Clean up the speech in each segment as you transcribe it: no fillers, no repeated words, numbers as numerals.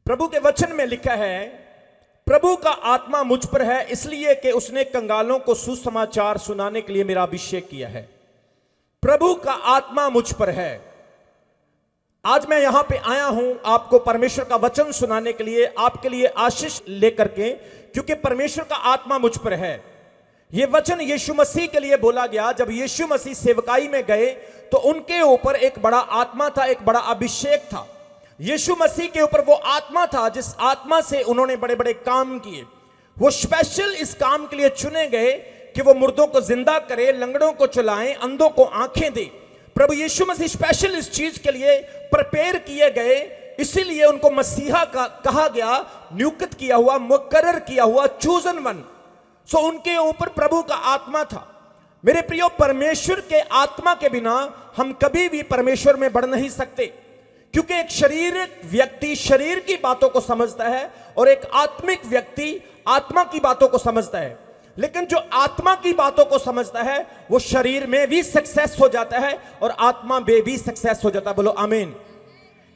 प्रभु के वचन में लिखा है, प्रभु का आत्मा मुझ पर है इसलिए कि उसने कंगालों को सुसमाचार सुनाने के लिए मेरा अभिषेक किया है। प्रभु का आत्मा मुझ पर है। आज मैं यहां पे आया हूं आपको परमेश्वर का वचन सुनाने के लिए, आपके लिए आशीष लेकर के, क्योंकि परमेश्वर का आत्मा मुझ पर है। यह वचन यीशु मसीह के लिए बोला गया। जब यीशु मसीह सेवकाई में गए तो उनके ऊपर एक बड़ा आत्मा था, एक बड़ा अभिषेक था। यीशु मसीह के ऊपर वो आत्मा था जिस आत्मा से उन्होंने बड़े बड़े काम किए। वो स्पेशल इस काम के लिए चुने गए कि वो मुर्दों को जिंदा करे, लंगड़ों को चलाएं, अंधों को आंखें दे। प्रभु यीशु मसीह स्पेशल इस चीज के लिए प्रिपेयर किए गए, इसीलिए उनको मसीहा का कहा गया, नियुक्त किया हुआ, मुकर्रर किया हुआ, चूजन वन। सो उनके ऊपर प्रभु का आत्मा था। मेरे प्रियो, परमेश्वर के आत्मा के बिना हम कभी भी परमेश्वर में बढ़ नहीं सकते, क्योंकि एक शारीरिक व्यक्ति शरीर की बातों को समझता है और एक आत्मिक व्यक्ति आत्मा की बातों को समझता है। लेकिन जो आत्मा की बातों को समझता है वो शरीर में भी सक्सेस हो जाता है और आत्मा में भी सक्सेस हो जाता है। बोलो आमीन।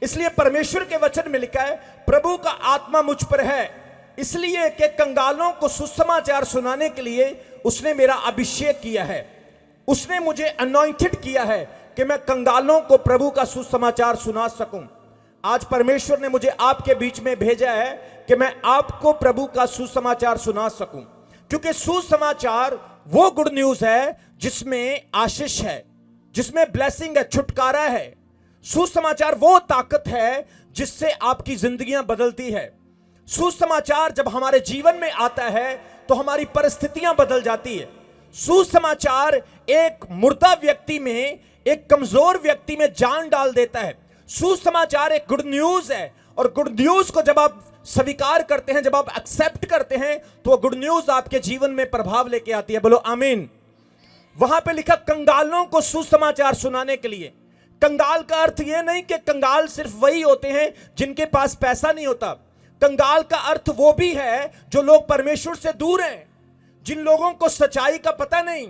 इसलिए परमेश्वर के वचन में लिखा है, प्रभु का आत्मा मुझ पर है इसलिए कि कंगालों को सुसमाचार सुनाने के लिए उसने मेरा अभिषेक किया है। उसने मुझे अनॉइंटेड किया है कि मैं कंगालों को प्रभु का सुसमाचार सुना सकूं। आज परमेश्वर ने मुझे आपके बीच में भेजा है कि मैं आपको प्रभु का सुसमाचार सुना सकूं, क्योंकि सुसमाचार वो गुड न्यूज है जिसमें आशीष है, जिसमें ब्लेसिंग है, छुटकारा है। सुसमाचार वो ताकत है जिससे आपकी जिंदगियां बदलती है। सुसमाचार जब हमारे जीवन में आता है तो हमारी परिस्थितियां बदल जाती है। सुसमाचार एक मुर्दा व्यक्ति में, एक कमजोर व्यक्ति में जान डाल देता है। सुसमाचार एक गुड न्यूज है, और गुड न्यूज को जब आप स्वीकार करते हैं, जब आप एक्सेप्ट करते हैं, तो गुड न्यूज आपके जीवन में प्रभाव लेके आती है। बोलो आमीन। वहां पे लिखा कंगालों को सुसमाचार सुनाने के लिए। कंगाल का अर्थ यह नहीं कि कंगाल सिर्फ वही होते हैं जिनके पास पैसा नहीं होता। कंगाल का अर्थ वो भी है जो लोग परमेश्वर से दूर हैं, जिन लोगों को सच्चाई का पता नहीं,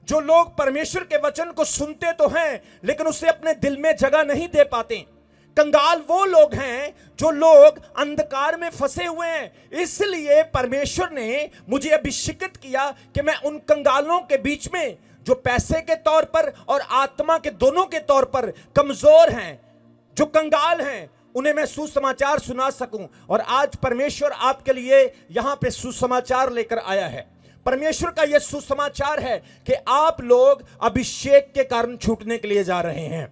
जो लोग परमेश्वर के वचन को सुनते तो हैं लेकिन उसे अपने दिल में जगह नहीं दे पाते। कंगाल वो लोग हैं जो लोग अंधकार में फंसे हुए हैं। इसलिए परमेश्वर ने मुझे अभिषेकित किया कि मैं उन कंगालों के बीच में, जो पैसे के तौर पर और आत्मा के दोनों के तौर पर कमजोर हैं, जो कंगाल हैं, उन्हें मैं सुसमाचार सुना सकूं। और आज परमेश्वर आपके लिए यहां पे सुसमाचार लेकर आया है। परमेश्वर का यह सुसमाचार है कि आप लोग अभिषेक के कारण छूटने के लिए जा रहे हैं।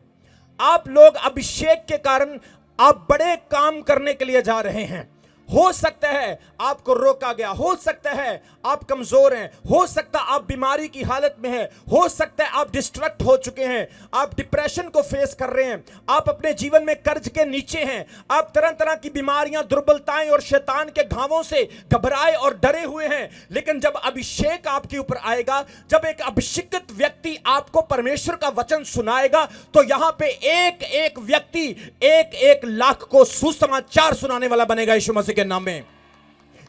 आप लोग अभिषेक के कारण आप बड़े काम करने के लिए जा रहे हैं। हो सकता है आपको रोका गया, हो सकता है आप कमजोर हैं, हो सकता है आप बीमारी की हालत में हैं, हो सकता है आप डिस्ट्रैक्ट हो चुके हैं, आप डिप्रेशन को फेस कर रहे हैं, आप अपने जीवन में कर्ज के नीचे हैं, आप तरह तरह की बीमारियां, दुर्बलताएं और शैतान के घावों से घबराए और डरे हुए हैं। लेकिन जब अभिषेक आपके ऊपर आएगा, जब एक अभिषेकित व्यक्ति आपको परमेश्वर का वचन सुनाएगा, तो यहां पे एक एक व्यक्ति एक एक लाख को सुसमाचार सुनाने वाला बनेगा यीशु मसीह के नाम में।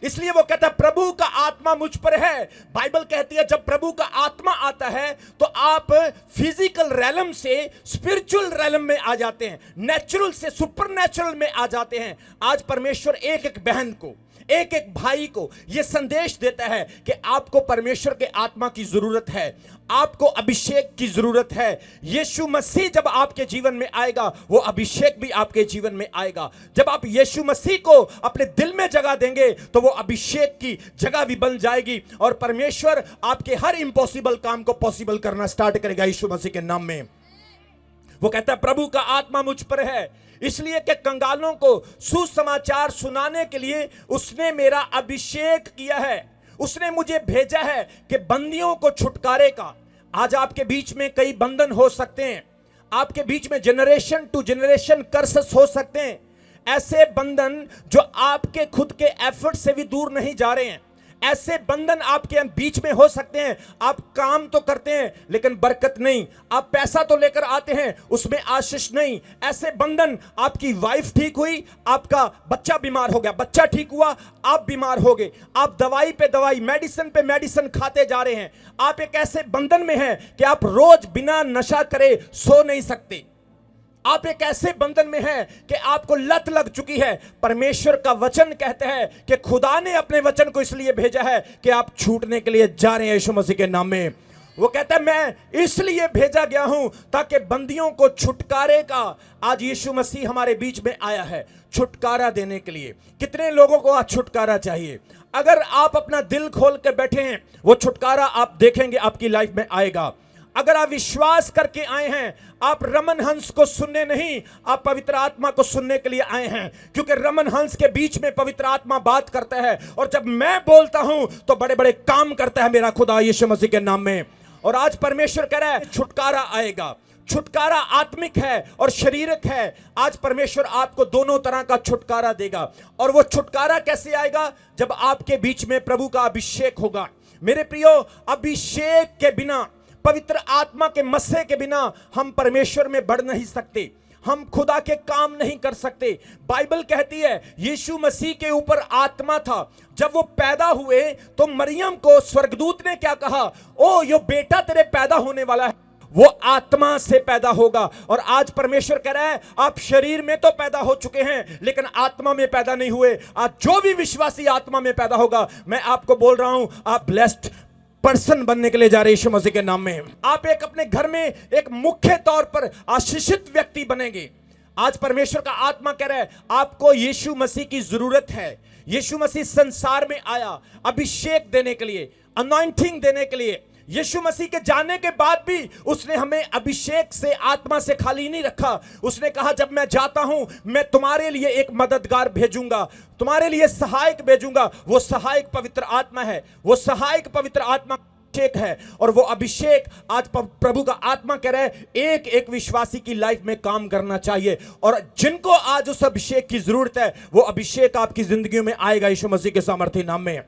इसलिए वो कहता है प्रभु का आत्मा मुझ पर है। बाइबल कहती है जब प्रभु का आत्मा आता है तो आप फिजिकल रैलम से स्पिरिचुअल रैलम में आ जाते हैं, नेचुरल से सुपरनेचुरल में आ जाते हैं। आज परमेश्वर एक एक बहन को, एक एक भाई को यह संदेश देता है कि आपको परमेश्वर के आत्मा की जरूरत है, आपको अभिषेक की जरूरत है। यीशु मसीह जब आपके जीवन में आएगा, वो अभिषेक भी आपके जीवन में आएगा। जब आप यीशु मसीह को अपने दिल में जगह देंगे तो वो अभिषेक की जगह भी बन जाएगी और परमेश्वर आपके हर इम्पॉसिबल काम को पॉसिबल करना स्टार्ट करेगा यीशु मसीह के नाम में। वो कहता है प्रभु का आत्मा मुझ पर है इसलिए कि कंगालों को सुसमाचार सुनाने के लिए उसने मेरा अभिषेक किया है। उसने मुझे भेजा है कि बंदियों को छुटकारे का। आज आपके बीच में कई बंधन हो सकते हैं, आपके बीच में जनरेशन टू जनरेशन कर्सेस हो सकते हैं। ऐसे बंधन जो आपके खुद के एफर्ट से भी दूर नहीं जा रहे हैं, ऐसे बंधन आपके बीच में हो सकते हैं। आप काम तो करते हैं लेकिन बरकत नहीं, आप पैसा तो लेकर आते हैं उसमें आशीष नहीं। ऐसे बंधन, आपकी वाइफ ठीक हुई, आपका बच्चा बीमार हो गया, बच्चा ठीक हुआ, आप बीमार हो गए, आप दवाई पे दवाई, मेडिसिन पे मेडिसिन खाते जा रहे हैं। आप एक ऐसे बंधन में हैं कि आप रोज बिना नशा करे सो नहीं सकते। आप एक ऐसे बंधन में हैं कि आपको लत लग चुकी है। परमेश्वर का वचन कहते हैं कि खुदा ने अपने वचन को इसलिए भेजा है कि आप छूटने के लिए जा रहे हैं यीशु मसीह के नाम में। वो कहता है मैं इसलिए भेजा गया हूं ताकि बंदियों को छुटकारे का, आज यीशु मसीह हमारे बीच में आया है छुटकारा देने के लिए। कितने लोगों को आज छुटकारा चाहिए? अगर आप अपना दिल खोल के बैठे हैं, वो छुटकारा आप देखेंगे आपकी लाइफ में आएगा। अगर आप विश्वास करके आए हैं, आप रमन हंस को सुनने नहीं, आप पवित्र आत्मा को सुनने के लिए आए हैं, क्योंकि रमन हंस के बीच में पवित्र आत्मा बात करता है, और जब मैं बोलता हूं तो बड़े बड़े काम करता है मेरा खुदा यीशु मसीह के नाम में। और आज परमेश्वर कह रहा है छुटकारा आएगा। छुटकारा आत्मिक है और शारीरिक है। आज परमेश्वर आपको दोनों तरह का छुटकारा देगा। और वो छुटकारा कैसे आएगा? जब आपके बीच में प्रभु का अभिषेक होगा। मेरे प्रियो, अभिषेक के बिना, पवित्र आत्मा के मस्से के बिना हम परमेश्वर में बढ़ नहीं सकते, हम खुदा के काम नहीं कर सकते। बाइबल कहती है यीशु मसीह के ऊपर आत्मा था। जब वो पैदा हुए तो मरियम को स्वर्गदूत ने क्या कहा? ओ यो बेटा तेरे पैदा होने वाला है, वो आत्मा से पैदा होगा। और आज परमेश्वर कह रहा है आप शरीर में तो पैदा हो चुके हैं लेकिन आत्मा में पैदा नहीं हुए। आज जो भी विश्वासी आत्मा में पैदा होगा, मैं आपको बोल रहा हूं, आप ब्लेस्ड पर्सन बनने के लिए जा रहे यीशु मसीह के नाम में। आप एक अपने घर में एक मुख्य तौर पर आशीषित व्यक्ति बनेंगे। आज परमेश्वर का आत्मा कह रहा है आपको यीशु मसीह की जरूरत है। यीशु मसीह संसार में आया अभिषेक देने के लिए, अनॉइंटिंग देने के लिए। यीशु मसीह के जाने के बाद भी उसने हमें अभिषेक से, आत्मा से खाली नहीं रखा। उसने कहा जब मैं जाता हूं मैं तुम्हारे लिए एक मददगार भेजूंगा, तुम्हारे लिए सहायक भेजूंगा। वो सहायक पवित्र आत्मा है, वो सहायक पवित्र आत्मा अभिषेक है। और वो अभिषेक आज प्रभु का आत्मा कह रहा है एक एक विश्वासी की लाइफ में काम करना चाहिए। और जिनको आज उस अभिषेक की जरूरत है, वो अभिषेक आपकी जिंदगी में आएगा यीशु मसीह के सामर्थ्य नाम में।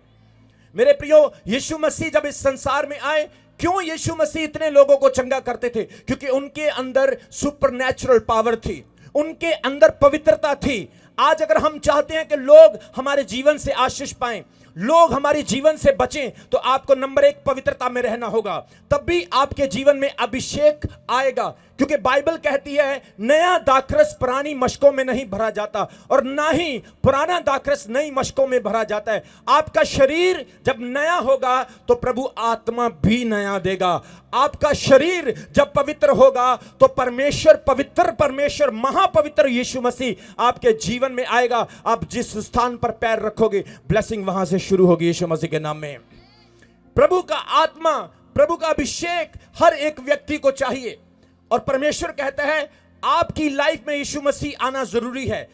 मेरे प्रियो, यीशु मसीह जब इस संसार में आए, क्यों यीशु मसीह इतने लोगों को चंगा करते थे? क्योंकि उनके अंदर सुपरनैचुरल पावर थी, उनके अंदर पवित्रता थी। आज अगर हम चाहते हैं कि लोग हमारे जीवन से आशीष पाएं, लोग हमारे जीवन से बचें, तो आपको नंबर 1 पवित्रता में रहना होगा। तब भी आपके जीवन में अभिषेक आएगा। क्योंकि बाइबल कहती है नया दाखरस पुरानी मशकों में नहीं भरा जाता, और ना ही पुराना दाखरस नई मशकों में भरा जाता है। आपका शरीर जब नया होगा तो प्रभु आत्मा भी नया देगा। आपका शरीर जब पवित्र होगा तो परमेश्वर, पवित्र परमेश्वर, महापवित्र यीशु मसीह आपके जीवन में आएगा। आप जिस स्थान पर पैर रखोगे ब्लेसिंग वहां से शुरू होगी यीशु मसीह के नाम में। प्रभु का आत्मा, प्रभु का अभिषेक हर एक व्यक्ति को चाहिए। और परमेश्वर कहता है आपकी लाइफ में यीशु मसीह आना जरूरी है।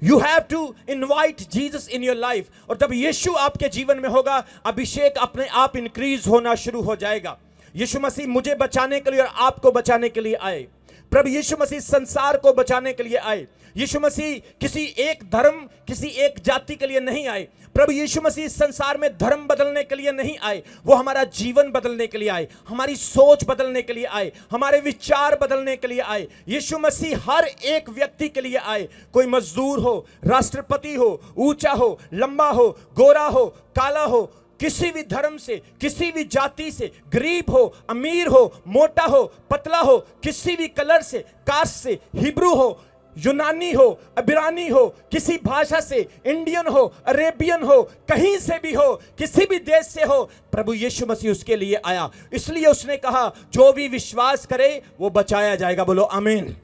You have to invite Jesus in your life. और जब यीशु आपके जीवन में होगा, अभिषेक अपने आप इंक्रीज होना शुरू हो जाएगा। यीशु मसीह मुझे बचाने के लिए और आपको बचाने के लिए आए। प्रभु यीशु मसीह संसार को बचाने के लिए आए। यीशु मसीह किसी एक धर्म, किसी एक जाति के लिए नहीं आए। प्रभु यीशु मसीह संसार में धर्म बदलने के लिए नहीं आए, वो हमारा जीवन बदलने के लिए आए, हमारी सोच बदलने के लिए आए, हमारे विचार बदलने के लिए आए। यीशु मसीह हर एक व्यक्ति के लिए आए। कोई मजदूर हो, राष्ट्रपति हो, ऊंचा हो, लंबा हो, गोरा हो, काला हो, किसी भी धर्म से, किसी भी जाति से, गरीब हो, अमीर हो, मोटा हो, पतला हो, किसी भी कलर से, कास्ट से, हिब्रू हो, यूनानी हो, अबिरानी हो, किसी भाषा से, इंडियन हो, अरेबियन हो, कहीं से भी हो, किसी भी देश से हो, प्रभु यीशु मसीह उसके लिए आया। इसलिए उसने कहा जो भी विश्वास करे वो बचाया जाएगा। बोलो आमीन।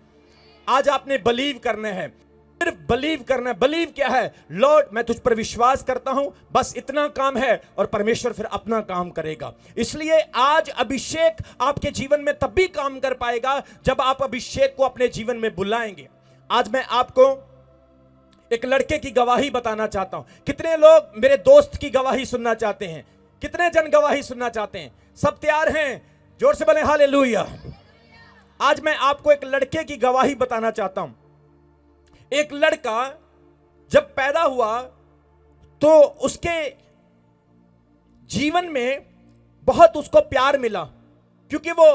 आज आपने बिलीव करना है, सिर्फ बिलीव करना है। बिलीव क्या है? लॉर्ड मैं तुझ पर विश्वास करता हूं, बस इतना काम है, और परमेश्वर फिर अपना काम करेगा। इसलिए आज अभिषेक आपके जीवन में तब भी काम कर पाएगा जब आप अभिषेक को अपने जीवन में बुलाएंगे। आज मैं आपको एक लड़के की गवाही बताना चाहता हूं। कितने लोग मेरे दोस्त की गवाही सुनना चाहते हैं? कितने जन गवाही सुनना चाहते हैं? सब तैयार हैं? जोर से बोले हालेलुया। आज मैं आपको एक लड़के की गवाही बताना चाहता हूं। एक लड़का जब पैदा हुआ तो उसके जीवन में बहुत उसको प्यार मिला, क्योंकि वो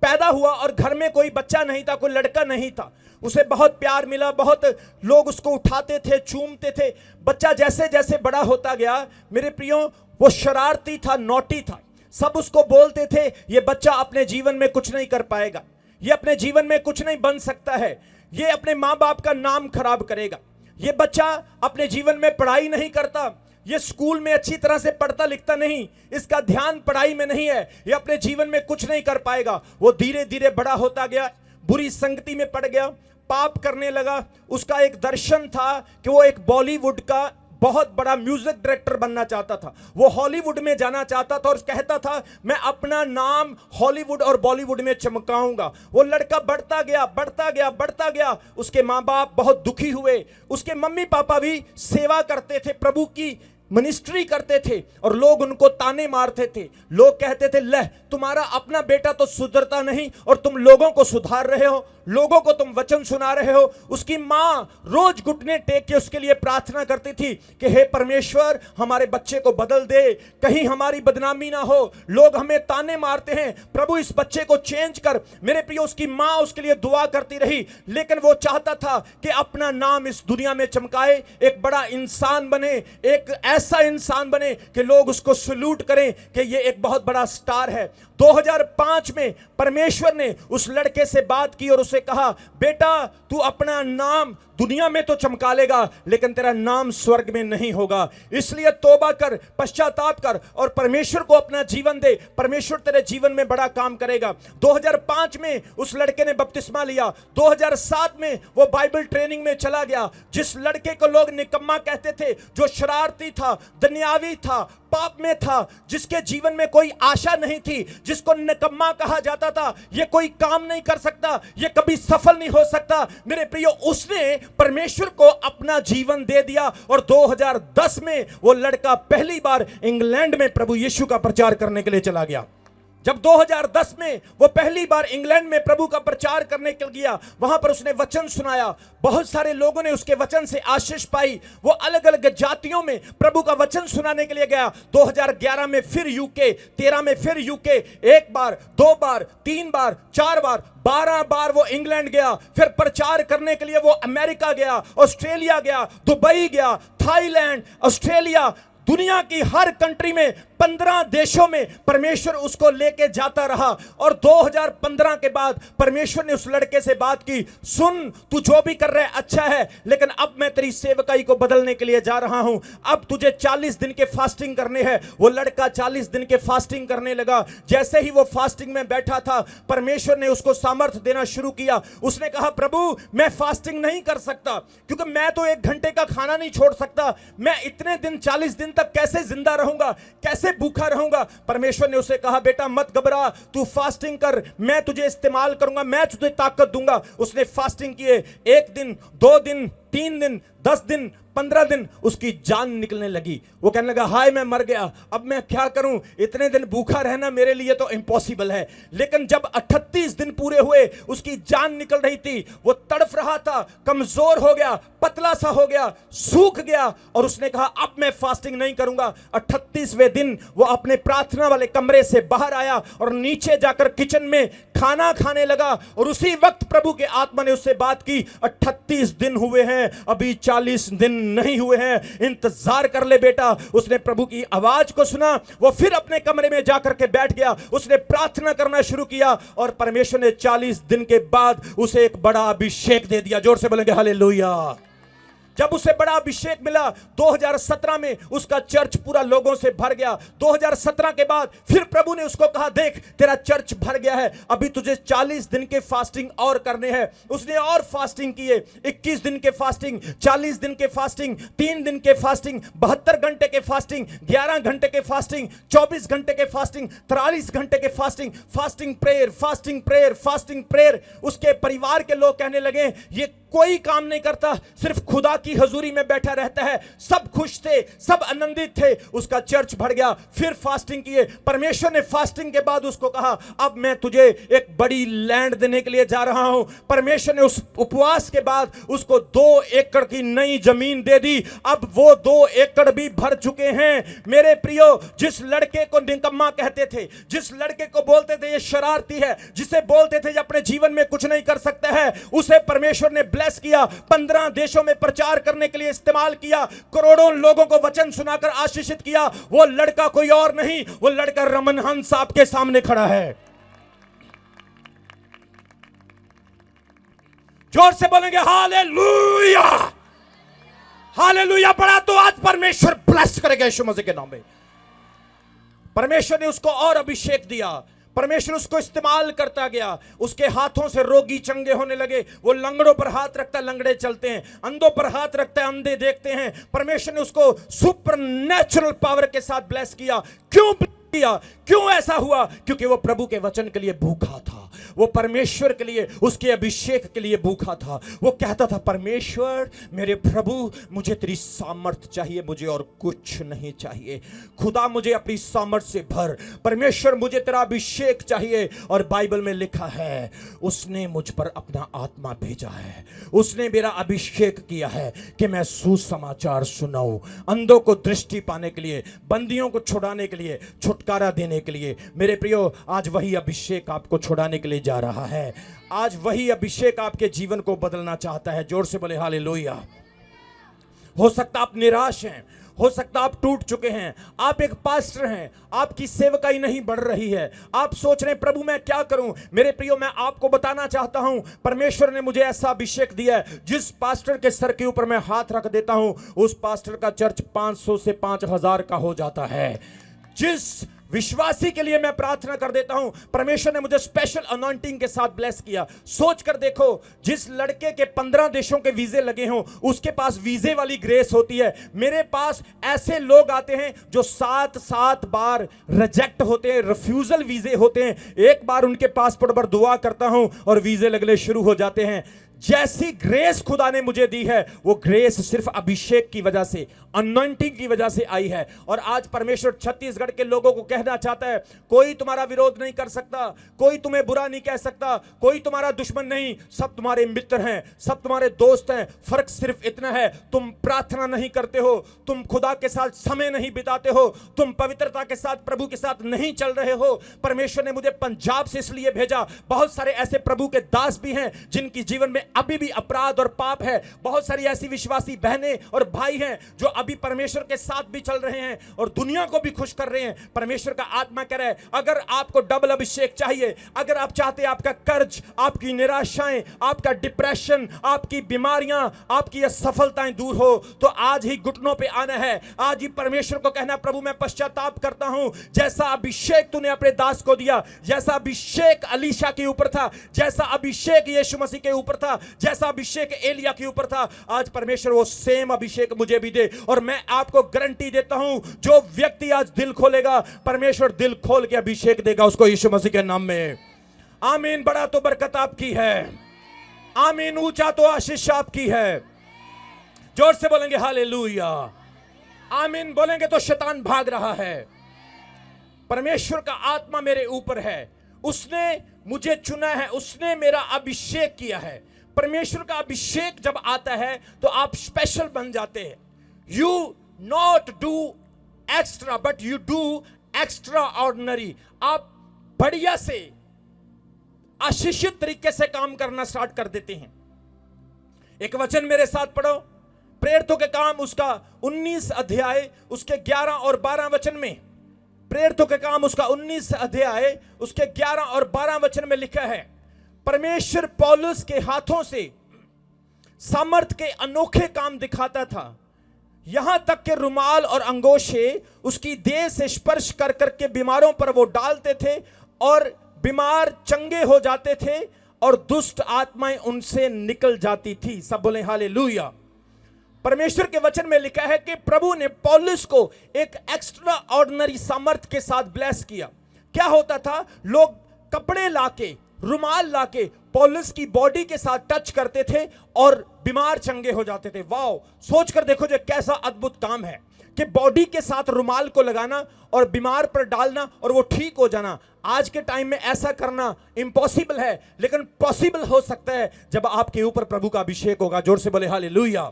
पैदा हुआ और घर में कोई बच्चा नहीं था, कोई लड़का नहीं था। उसे बहुत प्यार मिला, बहुत लोग उसको उठाते थे, चूमते थे। बच्चा जैसे जैसे बड़ा होता गया, मेरे प्रियो, वो शरारती था, नॉटी था। सब उसको बोलते थे ये बच्चा अपने जीवन में कुछ नहीं कर पाएगा, ये अपने जीवन में कुछ नहीं बन सकता है, ये अपने माँ बाप का नाम खराब करेगा। ये बच्चा अपने जीवन में पढ़ाई नहीं करता, ये स्कूल में अच्छी तरह से पढ़ता लिखता नहीं, इसका ध्यान पढ़ाई में नहीं है, ये अपने जीवन में कुछ नहीं कर पाएगा। वो धीरे धीरे बड़ा होता गया, बुरी संगति में पड़ गया, पाप करने लगा। उसका एक दर्शन था कि वो एक बॉलीवुड का बहुत बड़ा म्यूजिक डायरेक्टर बनना चाहता था, वो हॉलीवुड में जाना चाहता था और कहता था मैं अपना नाम हॉलीवुड और बॉलीवुड में चमकाऊंगा। वो लड़का बढ़ता गया, बढ़ता गया, बढ़ता गया। उसके माँ बाप बहुत दुखी हुए, उसके मम्मी पापा भी सेवा करते थे, प्रभु की मिनिस्ट्री करते थे और लोग उनको ताने मारते थे। लोग कहते थे ले तुम्हारा अपना बेटा तो सुधरता नहीं और तुम लोगों को सुधार रहे हो, लोगों को तुम वचन सुना रहे हो। उसकी मां रोज घुटने टेक के उसके लिए प्रार्थना करती थी कि हे परमेश्वर हमारे बच्चे को बदल दे, कहीं हमारी बदनामी ना हो, लोग हमें ताने मारते हैं, प्रभु इस बच्चे को चेंज कर। मेरे प्रिय, उसकी मां उसके लिए दुआ करती रही, लेकिन वो चाहता था कि अपना नाम इस दुनिया में चमकाए, एक बड़ा इंसान बने, एक ऐसा इंसान बने कि लोग उसको सल्यूट करें कि ये एक बहुत बड़ा स्टार है। 2005 में परमेश्वर ने उस लड़के से बात की और उसे कहा बेटा तू अपना नाम दुनिया में तो चमका लेगा लेकिन तेरा नाम स्वर्ग में नहीं होगा, इसलिए तौबा कर, पश्चाताप कर और परमेश्वर को अपना जीवन दे, परमेश्वर तेरे जीवन में बड़ा काम करेगा। 2005 में उस लड़के ने बपतिस्मा लिया। 2007 में वो बाइबल ट्रेनिंग में चला गया। जिस लड़के को लोग निकम्मा कहते थे, जो शरारती था, दुनियावी था, पाप में था, जिसके जीवन में कोई आशा नहीं थी, जिसको निकम्मा कहा जाता था, ये कोई काम नहीं कर सकता, ये कभी सफल नहीं हो सकता, मेरे प्रियो उसने परमेश्वर को अपना जीवन दे दिया। और 2010 में वो लड़का पहली बार इंग्लैंड में प्रभु यीशु का प्रचार करने के लिए चला गया। जब 2010 में वो पहली बार इंग्लैंड में प्रभु का प्रचार करने के लिए गया, वहां पर उसने वचन सुनाया, बहुत सारे लोगों ने उसके वचन से आशीष पाई। वो अलग अलग जातियों में प्रभु का वचन सुनाने के लिए गया। 2011 में फिर यूके, 13 में फिर यूके, एक बार, दो बार, तीन बार, चार बार, 12 बार वो इंग्लैंड गया। फिर प्रचार करने के लिए वो अमेरिका गया, ऑस्ट्रेलिया गया, दुबई गया, थाईलैंड, ऑस्ट्रेलिया, दुनिया की हर कंट्री में 15 देशों में परमेश्वर उसको लेके जाता रहा। और 2015 के बाद परमेश्वर ने उस लड़के से बात की, सुन तू जो भी कर रहा है अच्छा है, लेकिन अब मैं तेरी सेवकाई को बदलने के लिए जा रहा हूं, अब तुझे 40 दिन के फास्टिंग करने हैं। वो लड़का 40 दिन के फास्टिंग करने लगा। जैसे ही वो फास्टिंग में बैठा था, परमेश्वर ने उसको सामर्थ्य देना शुरू किया। उसने कहा प्रभु मैं फास्टिंग नहीं कर सकता, क्योंकि मैं तो 1 घंटे का खाना नहीं छोड़ सकता, मैं इतने दिन 40 दिन तक कैसे जिंदा रहूंगा, कैसे भूखा रहूंगा। परमेश्वर ने उसे कहा बेटा मत घबरा, तू फास्टिंग कर, मैं तुझे इस्तेमाल करूंगा, मैं तुझे ताकत दूंगा। उसने फास्टिंग किए, 1 दिन, 2 दिन, 3 दिन, 10 दिन, 15 दिन, उसकी जान निकलने लगी। वो कहने लगा हाय मैं मर गया, अब मैं क्या करूं, इतने दिन भूखा रहना मेरे लिए तो इम्पॉसिबल है। लेकिन जब 38 दिन पूरे हुए, उसकी जान निकल रही थी, वो तड़फ रहा था, कमजोर हो गया, पतला सा हो गया, सूख गया, और उसने कहा अब मैं फास्टिंग नहीं करूंगा। 38वें दिन वो अपने प्रार्थना वाले कमरे से बाहर आया और नीचे जाकर किचन में खाना खाने लगा। और उसी वक्त प्रभु के आत्मा ने उससे बात की, 38 दिन हुए हैं, अभी 40 दिन नहीं हुए हैं, इंतजार कर ले बेटा। उसने प्रभु की आवाज को सुना, वो फिर अपने कमरे में जाकर के बैठ गया, उसने प्रार्थना करना शुरू किया और परमेश्वर ने 40 दिन के बाद उसे एक बड़ा अभिषेक दे दिया। जोर से बोलेंगे हालेलुया। जब उसे बड़ा अभिषेक मिला, 2017 में उसका चर्च पूरा लोगों से भर गया। 2017 के बाद फिर प्रभु ने उसको कहा देख तेरा चर्च भर गया है, अभी तुझे 40 दिन के फास्टिंग और करने हैं। उसने और फास्टिंग किए, 21 दिन के फास्टिंग, 40 दिन के फास्टिंग, 3 दिन के फास्टिंग, 72 घंटे के फास्टिंग, 11 घंटे के फास्टिंग, 24 घंटे के फास्टिंग, 43 घंटे के fasting, fasting prayer, fasting prayer, fasting prayer. उसके परिवार के लोग कहने लगे ये कोई काम नहीं करता, सिर्फ खुदा की हजूरी में बैठा रहता है। सब खुश थे, सब आनंदित थे। उसका चर्च भर गया। फिर फास्टिंग किए। परमेश्वर ने फास्टिंग के बाद उसको कहा अब मैं तुझे एक बड़ी लैंड देने के लिए जा रहा हूं। परमेश्वर ने उस उपवास के बाद उसको 2 एकड़ की नई जमीन दे दी। अब वो 2 एकड़ भी भर चुके हैं। मेरे प्रियो, जिस लड़के को निकम्मा कहते थे, जिस लड़के को बोलते थे ये शरारती है, जिसे बोलते थे ये अपने जीवन में कुछ नहीं कर सकता है, उसे परमेश्वर ने ब्लेस किया, 15 देशों में प्रचार करने के लिए इस्तेमाल किया, करोड़ों लोगों को वचन सुनाकर आशीषित किया। वो लड़का कोई और नहीं, वो लड़का रमन हंस आपके सामने खड़ा है। जोर से बोलेंगे हालेलुया, हालेलुया। बड़ा तो आज परमेश्वर ब्लेस करेगा यीशु मसीह के नाम में। परमेश्वर ने उसको और अभिषेक दिया, परमेश्वर उसको इस्तेमाल करता गया। उसके हाथों से रोगी चंगे होने लगे। वो लंगड़ों पर हाथ रखता है, लंगड़े चलते हैं। अंधों पर हाथ रखता है, अंधे देखते हैं। परमेश्वर ने उसको सुपर नेचुरल पावर के साथ ब्लेस किया। क्यों किया? क्यों ऐसा हुआ? क्योंकि वो प्रभु के वचन के लिए भूखा था, वो परमेश्वर के लिए, उसके अभिषेक के लिए भूखा था। वो कहता था, परमेश्वर मेरे प्रभु, मुझे तेरी सामर्थ चाहिए, मुझे और कुछ नहीं चाहिए। खुदा मुझे अपनी सामर्थ से भर, परमेश्वर मुझे तेरा अभिषेक चाहिए। और बाइबल में लिखा है, उसने मुझ पर अपना आत्मा भेजा है, उसने मेरा अभिषेक किया है कि मैं सुसमाचार सुनाऊं, अंधों को दृष्टि पाने के लिए, बंदियों को छुड़ाने के लिए, छुटकारा देने के लिए। मेरे प्रियो, आज वही अभिषेक आपको छुड़ाने के लिए जा रहा है। आज वही अभिषेक आपके जीवन को बदलना चाहता है। जोर से बोले हालेलुया। हो सकता आप निराश हैं, हो सकता आप टूट चुके हैं, आप एक पास्टर हैं, आपकी सेवकाई नहीं बढ़ रही है, आप सोच रहे हैं प्रभु मैं क्या करूं। मेरे प्रियो, मैं आपको बताना चाहता हूं, परमेश्वर ने मुझे ऐसा अभिषेक दिया है, जिस पास्टर के सर के ऊपर मैं हाथ रख देता हूं, उस पास्टर का चर्च 500 से 5000 का हो जाता है। जिस विश्वासी के लिए मैं प्रार्थना कर देता हूं, परमेश्वर ने मुझे स्पेशल अनॉइंटिंग के साथ ब्लेस किया। सोच कर देखो, जिस लड़के के 15 देशों के वीजे लगे हों, उसके पास वीजे वाली ग्रेस होती है। मेरे पास ऐसे लोग आते हैं जो 7 बार रिजेक्ट होते हैं, रिफ्यूजल वीजे होते हैं। एक बार उनके पासपोर्ट पर दुआ करता हूं और वीजे लगने शुरू हो जाते हैं। जैसी ग्रेस खुदा ने मुझे दी है, वो ग्रेस सिर्फ अभिषेक की वजह से, अनॉइंटिंग की वजह से आई है। और आज परमेश्वर छत्तीसगढ़ के लोगों को कहना चाहता है, कोई तुम्हारा विरोध नहीं कर सकता, कोई तुम्हें बुरा नहीं कह सकता, कोई तुम्हारा दुश्मन नहीं, सब तुम्हारे मित्र हैं, सब तुम्हारे दोस्त हैं। फर्क सिर्फ इतना है, तुम प्रार्थना नहीं करते हो, तुम खुदा के साथ समय नहीं बिताते हो, तुम पवित्रता के साथ प्रभु के साथ नहीं चल रहे हो। परमेश्वर ने मुझे पंजाब से इसलिए भेजा, बहुत सारे ऐसे प्रभु के दास भी हैं जिनकी जीवन में अभी भी अपराध और पाप है। बहुत सारी ऐसी विश्वासी बहनें और भाई हैं जो अभी परमेश्वर के साथ भी चल रहे हैं और दुनिया को भी खुश कर रहे हैं। परमेश्वर का आत्मा कह रहा है, अगर आपको डबल अभिषेक चाहिए, अगर आप चाहते हैं आपका कर्ज, आपकी निराशाएं, आपका डिप्रेशन, आपकी बीमारियां, आपकी असफलताएं दूर हो, तो आज ही घुटनों पे आना है। आज ही परमेश्वर को कहना, प्रभु मैं पश्चाताप करता हूं, जैसा अभिषेक तूने अपने दास को दिया, जैसा अभिषेक अलीशा के ऊपर था, जैसा अभिषेक यीशु मसीह के ऊपर था, जैसा अभिषेक एलिया के ऊपर था, आज परमेश्वर वो सेम अभिषेक मुझे भी दे। और मैं आपको गारंटी देता हूं, जो व्यक्ति आज दिल खोलेगा, परमेश्वर दिल खोल के अभिषेक देगा उसको यीशु मसीह के नाम में। आमीन। बड़ा तो बरकत आपकी है, आमीन। ऊंचा तो आशीष आपकी है। जोर से बोलेंगे हालेलुया, आमीन। बोलेंगे तो शैतान भाग रहा है। परमेश्वर का आत्मा मेरे ऊपर है, उसने मुझे चुना है, उसने मेरा अभिषेक किया है। परमेश्वर का अभिषेक जब आता है तो आप स्पेशल बन जाते हैं। You not do extra but you do extra ordinary. आप बढ़िया से आशीषित तरीके से काम करना स्टार्ट कर देते हैं। एक वचन मेरे साथ पढ़ो, प्रेरितों के काम उसका 19 अध्याय उसके 11 और 12 वचन में। प्रेरितों के काम उसका 19 अध्याय उसके 11 और 12 वचन में लिखा है, परमेश्वर पौलुस के हाथों से सामर्थ के अनोखे काम दिखाता था, यहां तक कि रुमाल और अंगोछे उसकी देह से स्पर्श कर करके बीमारों पर वो डालते थे और बीमार चंगे हो जाते थे और दुष्ट आत्माएं उनसे निकल जाती थी। सब बोले हालेलुया। परमेश्वर के वचन में लिखा है कि प्रभु ने पौलुस को एक एक्स्ट्रा ऑर्डिनरी सामर्थ के साथ ब्लेस किया। क्या होता था, लोग कपड़े लाके, रुमाल लाके पौलुस की बॉडी के साथ टच करते थे और बीमार चंगे हो जाते थे। वाओ, सोच कर देखो जो कैसा अद्भुत काम है कि बॉडी के साथ रुमाल को लगाना और बीमार पर डालना और वो ठीक हो जाना। आज के टाइम में ऐसा करना इम्पॉसिबल है, लेकिन पॉसिबल हो सकता है जब आपके ऊपर प्रभु का अभिषेक होगा। जोर से बोले हालेलुया।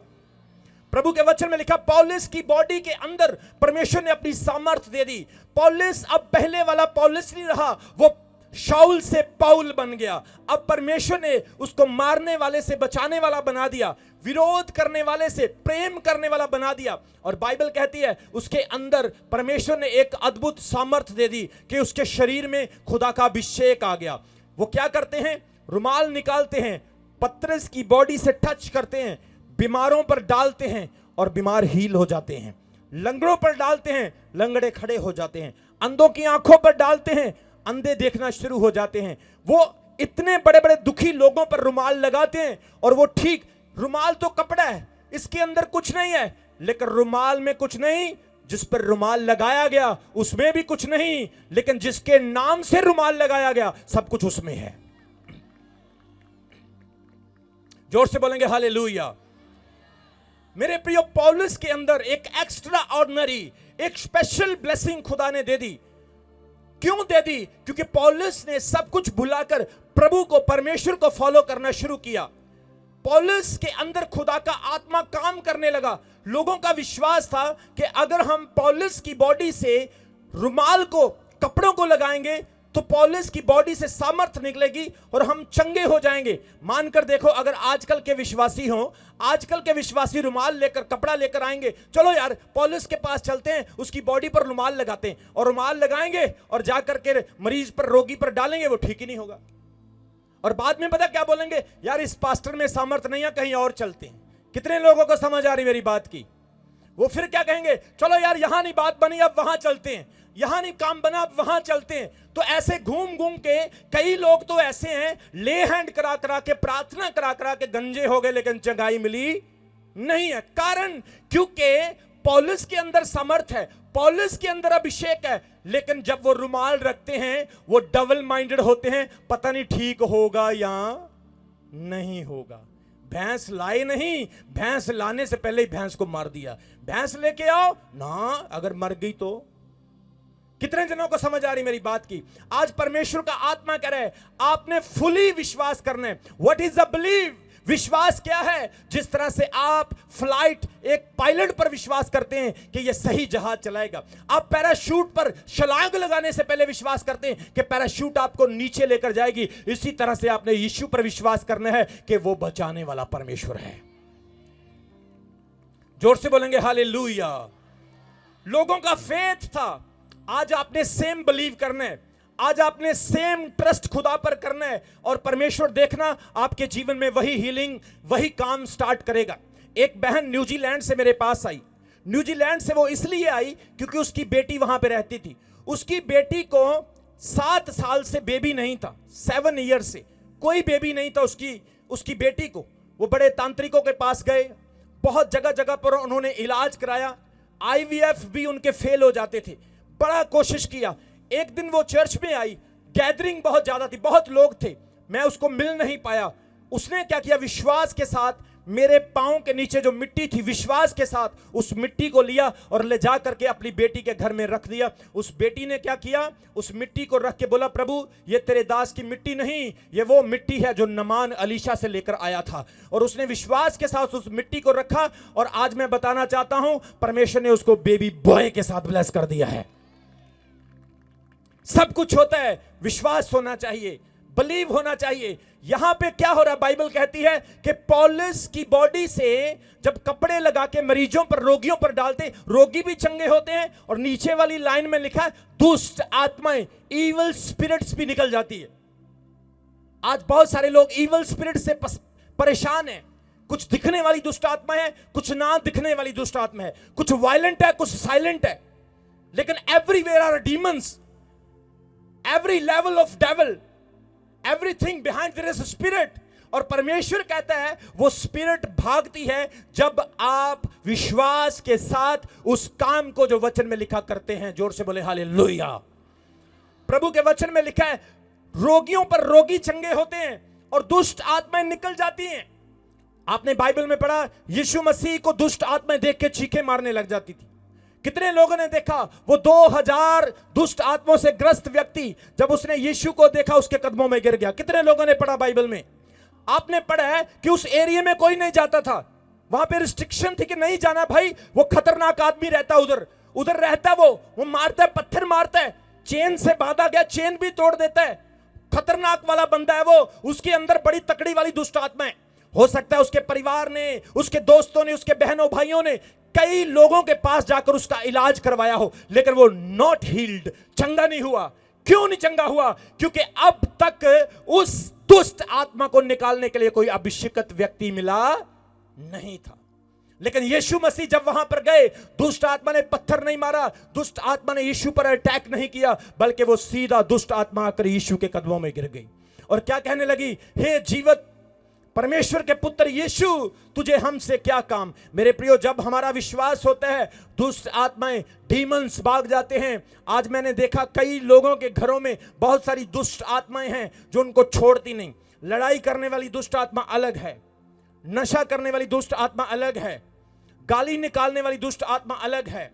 प्रभु के वचन में लिखा, पौलुस की बॉडी के अंदर परमेश्वर ने अपनी सामर्थ दे दी। पौलुस अब पहले वाला पौलुस नहीं रहा, वो शाऊल से पाउल बन गया। अब परमेश्वर ने उसको मारने वाले से बचाने वाला बना दिया, विरोध करने वाले से प्रेम करने वाला बना दिया। और बाइबल कहती है उसके अंदर परमेश्वर ने एक अद्भुत सामर्थ दे दी कि उसके शरीर में खुदा का अभिषेक आ गया। वो क्या करते हैं, रुमाल निकालते हैं, पतरस की बॉडी से टच करते हैं, बीमारों पर डालते हैं और बीमार हील हो जाते हैं। लंगड़ों पर डालते हैं, लंगड़े खड़े हो जाते हैं। अंधों की आंखों पर डालते हैं, अंधे देखना शुरू हो जाते हैं। वो इतने बड़े बड़े दुखी लोगों पर रुमाल लगाते हैं और वो ठीक, रुमाल तो कपड़ा है, इसके अंदर कुछ नहीं है, लेकिन रुमाल में कुछ नहीं, जिस पर रुमाल लगाया गया उसमें भी कुछ नहीं, लेकिन जिसके नाम से रुमाल लगाया गया सब कुछ उसमें है। जोर से बोलेंगे हालेलुया। मेरे प्रियो, पौलुस के अंदर एक एक्स्ट्रा ऑर्डिनरी, एक स्पेशल ब्लेसिंग खुदा ने दे दी। क्यों दे दी? क्योंकि पौलुस ने सब कुछ भुलाकर प्रभु को, परमेश्वर को फॉलो करना शुरू किया। पौलुस के अंदर खुदा का आत्मा काम करने लगा। लोगों का विश्वास था कि अगर हम पौलुस की बॉडी से रुमाल को, कपड़ों को लगाएंगे तो पौलुस की बॉडी से सामर्थ निकलेगी और हम चंगे हो जाएंगे। मानकर देखो, अगर आजकल के विश्वासी हो, आजकल के विश्वासी रुमाल लेकर, कपड़ा लेकर आएंगे, चलो यार पौलुस के पास चलते हैं, उसकी बॉडी पर रुमाल लगाते हैं, और रुमाल लगाएंगे और जाकर के मरीज पर, रोगी पर डालेंगे, वो ठीक ही नहीं होगा। और बाद में पता क्या बोलेंगे? यार इस पास्टर में सामर्थ नहीं है, कहीं और चलते हैं। कितने लोगों को समझ आ रही मेरी बात की? वो फिर क्या कहेंगे? चलो यार यहां नहीं बात बनी, अब वहां चलते हैं, यहां नहीं काम बना, अब वहां चलते हैं। तो ऐसे घूम घूम के कई लोग तो ऐसे हैं, ले हैंड करा करा के, प्रार्थना करा करा के गंजे हो गए, लेकिन चंगाई मिली नहीं है। कारण क्योंकि पौलुस के अंदर समर्थ है, पौलुस के अंदर अभिषेक है, लेकिन जब वो रुमाल रखते हैं वो डबल माइंडेड होते हैं, पता नहीं ठीक होगा या नहीं होगा। भैंस लाए नहीं, भैंस लाने से पहले ही भैंस को मार दिया। भैंस लेके आओ ना, अगर मर गई तो। कितने जनों को समझ आ रही मेरी बात की? आज परमेश्वर का आत्मा कह रहा है आपने फुली विश्वास करना है। What is the believe? विश्वास क्या है? जिस तरह से आप फ्लाइट, एक पायलट पर विश्वास करते हैं कि यह सही जहाज चलाएगा, आप पैराशूट पर छलांग लगाने से पहले विश्वास करते हैं कि पैराशूट आपको नीचे लेकर जाएगी, इसी तरह से आपने यीशु पर विश्वास करना है कि वो बचाने वाला परमेश्वर है। जोर से बोलेंगे हालेलुया। लोगों का फेथ था, आज आपने सेम बिलीव करना है, आज आपने सेम ट्रस्ट खुदा पर करना है, और परमेश्वर देखना आपके जीवन में वही हीलिंग, वही काम स्टार्ट करेगा। एक बहन न्यूजीलैंड से मेरे पास आई। न्यूजीलैंड से वो इसलिए आई क्योंकि उसकी बेटी वहां पे रहती थी। उसकी बेटी को 7 साल से बेबी नहीं था, 7 ईयर से कोई बेबी नहीं था उसकी बेटी को। वो बड़े तांत्रिकों के पास गए, बहुत जगह जगह पर उन्होंने इलाज कराया, IVF भी उनके फेल हो जाते थे, बड़ा कोशिश किया। एक दिन वो चर्च में आई, गैदरिंग बहुत ज्यादा थी, बहुत लोग थे, मैं उसको मिल नहीं पाया। उसने क्या किया? विश्वास के साथ मेरे पांव के नीचे जो मिट्टी थी, विश्वास के साथ उस मिट्टी को लिया और ले जा करके अपनी बेटी के घर में रख दिया। उस बेटी ने क्या किया? उस मिट्टी को रख के बोला, प्रभु ये तेरे दास की मिट्टी नहीं, ये वो मिट्टी है जो नमान अलीशा से लेकर आया था। और उसने विश्वास के साथ उस मिट्टी को रखा, और आज मैं बताना चाहता हूं परमेश्वर ने उसको बेबी बॉय के साथ ब्लेस कर दिया है। सब कुछ होता है, विश्वास होना चाहिए, बिलीव होना चाहिए। यहां पे क्या हो रहा है? बाइबल कहती है कि पौलुस की बॉडी से जब कपड़े लगा के मरीजों पर, रोगियों पर डालते, रोगी भी चंगे होते हैं, और नीचे वाली लाइन में लिखा है दुष्ट आत्माएं, इविल स्पिरिट्स भी निकल जाती है। आज बहुत सारे लोग इविल स्पिरिट से परेशान हैं। कुछ दिखने वाली दुष्ट आत्मा है, कुछ ना दिखने वाली दुष्ट आत्मा है, कुछ वायलेंट है, कुछ साइलेंट है, लेकिन everywhere are demons, every level of devil, everything behind there is a spirit। और परमेश्वर कहता है वो स्पिरिट भागती है जब आप विश्वास के साथ उस काम को जो वचन में लिखा करते हैं। जोर से बोले हालेलुया। प्रभु के वचन में लिखा है रोगियों पर रोगी चंगे होते हैं और दुष्ट आत्माएं निकल जाती हैं। आपने बाइबल में पढ़ा यीशु मसीह को दुष्ट आत्माएं देख के चीखे मारने लग जाती थी। कितने लोगों ने देखा वो 2000 दुष्ट आत्माओं से ग्रस्त व्यक्ति जब उसने यीशु को देखा उसके कदमों में गिर गया। कितने लोगों ने पढ़ा बाइबल में? आपने पढ़ा है कि उस एरिया में कोई नहीं जाता था, वहां पे रिस्ट्रिक्शन थी कि नहीं जाना भाई, वो खतरनाक आदमी रहता उधर रहता, वो मारता है, पत्थर मारता है, चेन से बांधा गया चेन भी तोड़ देता है, खतरनाक वाला बंदा है वो, उसके अंदर बड़ी तकड़ी वाली दुष्ट आत्मा है। हो सकता है उसके परिवार ने, उसके दोस्तों ने, उसके बहनों भाइयों ने कई लोगों के पास जाकर उसका इलाज करवाया हो, लेकिन वो नॉट हील्ड, चंगा नहीं हुआ। क्यों नहीं चंगा हुआ? क्योंकि अब तक उस दुष्ट आत्मा को निकालने के लिए कोई अभिषेकित व्यक्ति मिला नहीं था। लेकिन यीशु मसीह जब वहां पर गए, दुष्ट आत्मा ने पत्थर नहीं मारा, दुष्ट आत्मा ने यीशु पर अटैक नहीं किया, बल्कि वो सीधा दुष्ट आत्मा आकर यीशु के कदमों में गिर गई और क्या कहने लगी, हे जीवित परमेश्वर के पुत्र यीशु, तुझे हमसे क्या काम। मेरे प्रियो, जब हमारा विश्वास होता है, दुष्ट आत्माएं, डीमंस भाग जाते हैं। आज मैंने देखा कई लोगों के घरों में बहुत सारी दुष्ट आत्माएं हैं जो उनको छोड़ती नहीं। लड़ाई करने वाली दुष्ट आत्मा अलग है, नशा करने वाली दुष्ट आत्मा अलग है, गाली निकालने वाली दुष्ट आत्मा अलग है,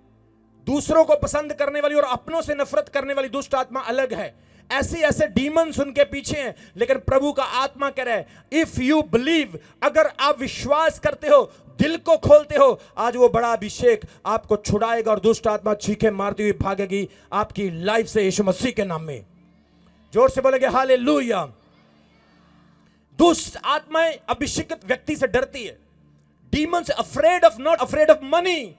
दूसरों को पसंद करने वाली और अपनों से नफरत करने वाली दुष्ट आत्मा अलग है। ऐसे ऐसे डीमंस उनके पीछे हैं। लेकिन प्रभु का आत्मा कह रहा है, इफ यू बिलीव, अगर आप विश्वास करते हो, दिल को खोलते हो, आज वो बड़ा अभिषेक आपको छुड़ाएगा और दुष्ट आत्मा चीखे मारती हुई भागेगी आपकी लाइफ से, यीशु मसीह के नाम में। जोर से बोलेंगे हालेलुया। दुष्ट आत्माएं अभिषेकित व्यक्ति से डरती है। Demons afraid of, not afraid of money.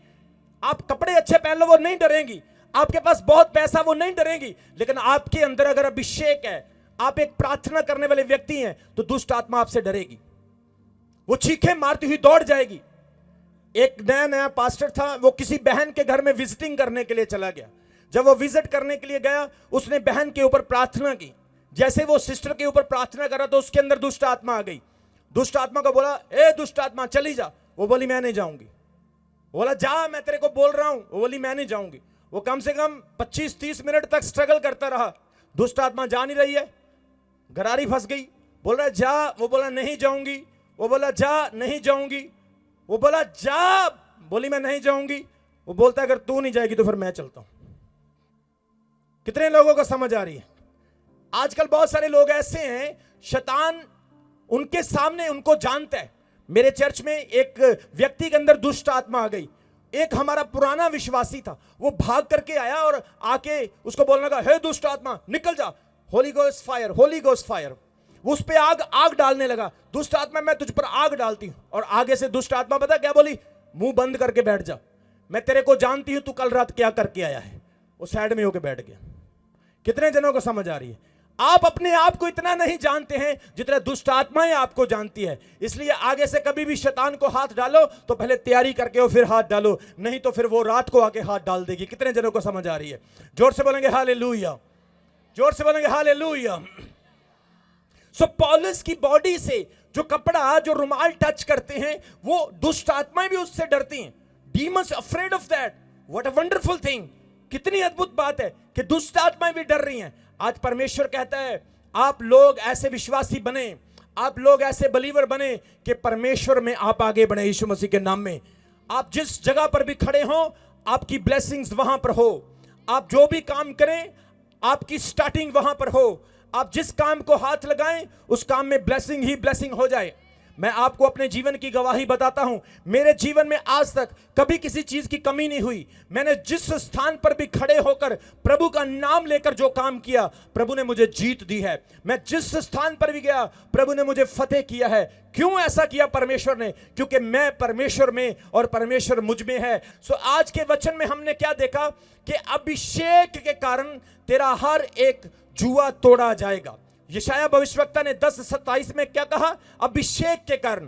आप कपड़े अच्छे पहन लो, वो नहीं डरेंगी। आपके पास बहुत पैसा, वो नहीं डरेंगी। लेकिन आपके अंदर अगर अभिषेक है, आप एक प्रार्थना करने वाले व्यक्ति हैं, तो दुष्ट आत्मा आपसे डरेगी, वो चीखें मारती हुई दौड़ जाएगी। एक नया नया पास्टर था, वो किसी बहन के घर में विजिटिंग करने के लिए चला गया। जब वो विजिट करने के लिए गया, उसने बहन के ऊपर प्रार्थना की। जैसे वो सिस्टर के ऊपर प्रार्थना करा तो उसके अंदर दुष्ट आत्मा आ गई। दुष्ट आत्मा को बोला, ए दुष्ट आत्मा चली जा। वो बोली मैं नहीं जाऊंगी। बोला जा, मैं तेरे को बोल रहा हूं। वो बोली मैं नहीं जाऊंगी। वो कम से कम 25-30 मिनट तक स्ट्रगल करता रहा। दुष्ट आत्मा जा नहीं रही है, गरारी फंस गई। बोल रहा है जा, वो बोला नहीं जाऊंगी। वो बोला जा, नहीं जाऊंगी। वो बोला जा, बोली मैं नहीं जाऊंगी। वो बोलता अगर तू नहीं जाएगी तो फिर मैं चलता हूं। कितने लोगों को समझ आ रही है? आजकल बहुत सारे लोग ऐसे हैं, शैतान उनके सामने उनको जानता है। मेरे चर्च में एक व्यक्ति के अंदर दुष्ट आत्मा आ गई। एक हमारा पुराना विश्वासी था, वो भाग करके आया और आके उसको बोलने लगा, हे दुष्ट आत्मा निकल जा, Holi ghost fire, Holi ghost fire. वो उस पे आग डालने लगा। दुष्ट आत्मा मैं तुझ पर आग डालती हूं। और आगे से दुष्ट आत्मा पता क्या बोली, मुंह बंद करके बैठ जा, मैं तेरे को जानती हूं तू कल रात क्या करके आया है। वो साइड में होकर बैठ गया। कितने जनों को समझ आ रही है? आप अपने आप को इतना नहीं जानते हैं जितना दुष्ट आत्माएं आपको जानती है। इसलिए आगे से कभी भी शैतान को हाथ डालो तो पहले तैयारी करके हो फिर हाथ डालो, नहीं तो फिर वो रात को आके हाथ डाल देगी। कितने जनों को समझ आ रही है? जोर से बोलेंगे हालेलुया, जोर से बोलेंगे हालेलुया। सो पौलुस की बॉडी से जो कपड़ा, जो रुमाल टच करते हैं, वो दुष्ट आत्माएं भी उससे डरती हैं। Demons afraid of that. What a wonderful thing. कितनी अद्भुत बात है कि दुष्ट आत्माएं भी डर रही हैं। आज परमेश्वर कहता है आप लोग ऐसे विश्वासी बने, आप लोग ऐसे बलीवर बने कि परमेश्वर में आप आगे बढ़े यीशु मसीह के नाम में। आप जिस जगह पर भी खड़े हो, आपकी ब्लेसिंग्स वहां पर हो। आप जो भी काम करें, आपकी स्टार्टिंग वहां पर हो। आप जिस काम को हाथ लगाएं, उस काम में ब्लेसिंग ही ब्लेसिंग हो जाए। मैं आपको अपने जीवन की गवाही बताता हूं। मेरे जीवन में आज तक कभी किसी चीज की कमी नहीं हुई। मैंने जिस स्थान पर भी खड़े होकर प्रभु का नाम लेकर जो काम किया, प्रभु ने मुझे जीत दी है। मैं जिस स्थान पर भी गया, प्रभु ने मुझे फतेह किया है। क्यों ऐसा किया परमेश्वर ने? क्योंकि मैं परमेश्वर में और परमेश्वर मुझ में है। सो आज के वचन में हमने क्या देखा कि अभिषेक के कारण तेरा हर एक जुआ तोड़ा जाएगा। यशाया भविष्यवक्ता ने 10:27 में क्या कहा? अभिषेक के कारण,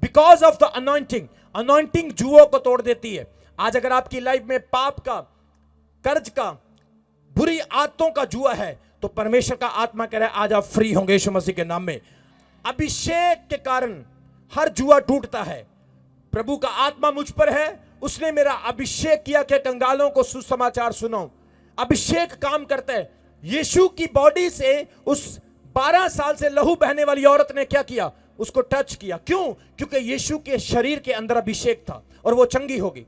because of the anointing. Anointing जुओं को तोड़ देती है। आज अगर आपकी लाइफ में पाप का, कर्ज का, बुरी आदतों का जुआ है, तो परमेश्वर का आत्मा कह रहा है आज आप फ्री होंगे यीशु मसीह के नाम में। अभिषेक के कारण हर जुआ टूटता है। प्रभु का आत्मा मुझ पर है, उसने मेरा अभिषेक किया कि कंगालों को सुसमाचार सुनाऊं। अभिषेक काम करता है। यीशु की बॉडी से उस 12 साल से लहू बहने वाली औरत ने क्या किया? उसको टच किया। क्यों? क्योंकि यीशु के शरीर के अंदर अभिषेक था और वो चंगी हो गई।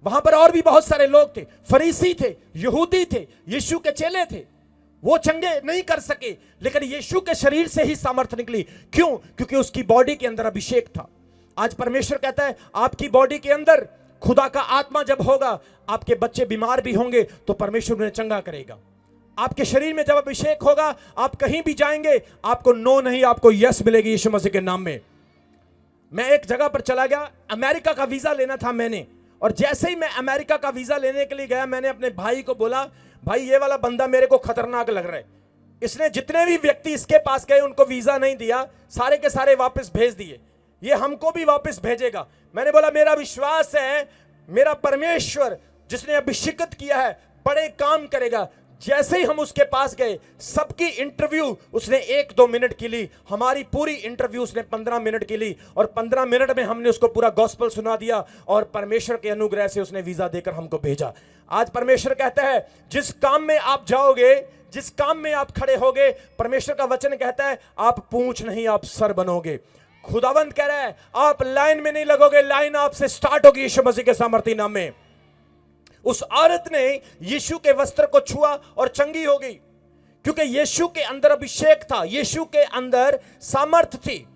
वहां पर और भी बहुत सारे लोग थे, फरीसी थे, यहूदी थे, यीशु के चेले थे। वो चंगे नहीं कर सके, लेकिन यीशु के शरीर से ही सामर्थ्य निकली। क्यों? क्योंकि उसकी बॉडी के अंदर अभिषेक था। आज परमेश्वर कहता है आपकी बॉडी के अंदर खुदा का आत्मा जब होगा, आपके बच्चे बीमार भी होंगे तो परमेश्वर उन्हें चंगा करेगा। आपके शरीर में जब अभिषेक होगा, आप कहीं भी जाएंगे, आपको नो नहीं, आपको यस मिलेगी यीशु मसीह के नाम में। मैं एक जगह पर चला गया, अमेरिका का वीजा लेना था मैंने, और जैसे ही मैं अमेरिका का वीजा लेने के लिए गया, मैंने अपने भाई को बोला, भाई ये वाला बंदा मेरे को खतरनाक लग रहा है। इसने जितने भी व्यक्ति इसके पास गए उनको वीजा नहीं दिया, सारे के सारे वापस भेज दिए। ये हमको भी वापस भेजेगा। मैंने बोला मेरा विश्वास है मेरा परमेश्वर जिसने अभिषेकित किया है बड़े काम करेगा। जैसे ही हम उसके पास गए, सबकी इंटरव्यू उसने 1-2 मिनट की ली, हमारी पूरी इंटरव्यू उसने 15 मिनट की ली, और 15 मिनट में हमने उसको पूरा गॉस्पेल सुना दिया, और परमेश्वर के अनुग्रह से उसने वीजा देकर हमको भेजा। आज परमेश्वर कहता है जिस काम में आप जाओगे, जिस काम में आप खड़े होगे, परमेश्वर का वचन कहता है आप पूंछ नहीं आप सर बनोगे। खुदावंद कह रहा है आप लाइन में नहीं लगोगे, लाइन आपसे स्टार्ट होगी यीशु मसीह के सामर्थी नाम में। उस औरत ने यीशु के वस्त्र को छुआ और चंगी हो गई, क्योंकि यीशु के अंदर अभिषेक था, यीशु के अंदर सामर्थ थी।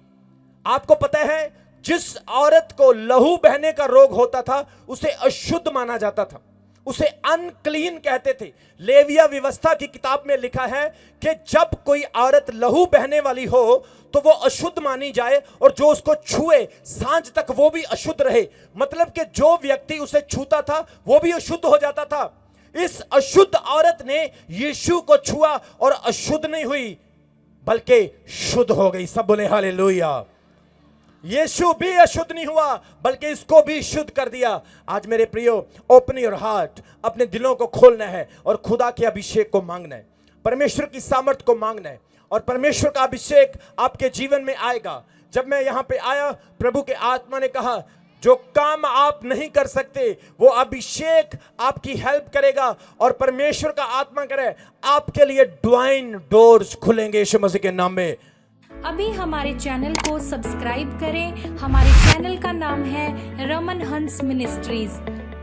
आपको पता है जिस औरत को लहू बहने का रोग होता था उसे अशुद्ध माना जाता था, उसे अनक्लीन कहते थे। लेविया व्यवस्था की किताब में लिखा है कि जब कोई औरत लहू बहने वाली हो तो वो अशुद्ध मानी जाए, और जो उसको छुए सांझ तक वो भी अशुद्ध रहे। मतलब कि जो व्यक्ति उसे छूता था वो भी अशुद्ध हो जाता था। इस अशुद्ध औरत ने यीशु को छुआ और अशुद्ध नहीं हुई बल्कि शुद्ध हो गई। सब बोले हालेलुया। यीशु भी अशुद्ध नहीं हुआ बल्कि इसको भी शुद्ध कर दिया। आज मेरे प्रियो, ओपन योर हार्ट, अपने दिलों को खोलना है और खुदा के अभिषेक को मांगना है, परमेश्वर की सामर्थ को मांगना है, और परमेश्वर का अभिषेक आपके जीवन में आएगा। जब मैं यहां पे आया, प्रभु के आत्मा ने कहा जो काम आप नहीं कर सकते वो अभिषेक आपकी हेल्प करेगा, और परमेश्वर का आत्मा करे आपके लिए डिवाइन डोर्स खुलेंगे यीशु मसीह के नाम में। अभी हमारे चैनल को सब्सक्राइब करें। हमारे चैनल का नाम है रमन हंस मिनिस्ट्रीज,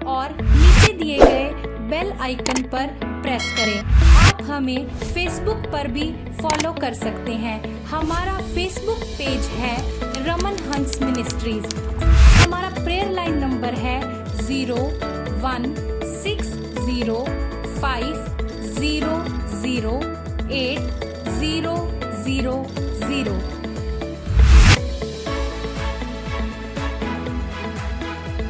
और नीचे दिए गए बेल आइकन पर प्रेस करें। आप हमें फेसबुक पर भी फॉलो कर सकते हैं। हमारा फेसबुक पेज है रमन हंस मिनिस्ट्रीज। हमारा प्रेयर लाइन नंबर है 0160500800।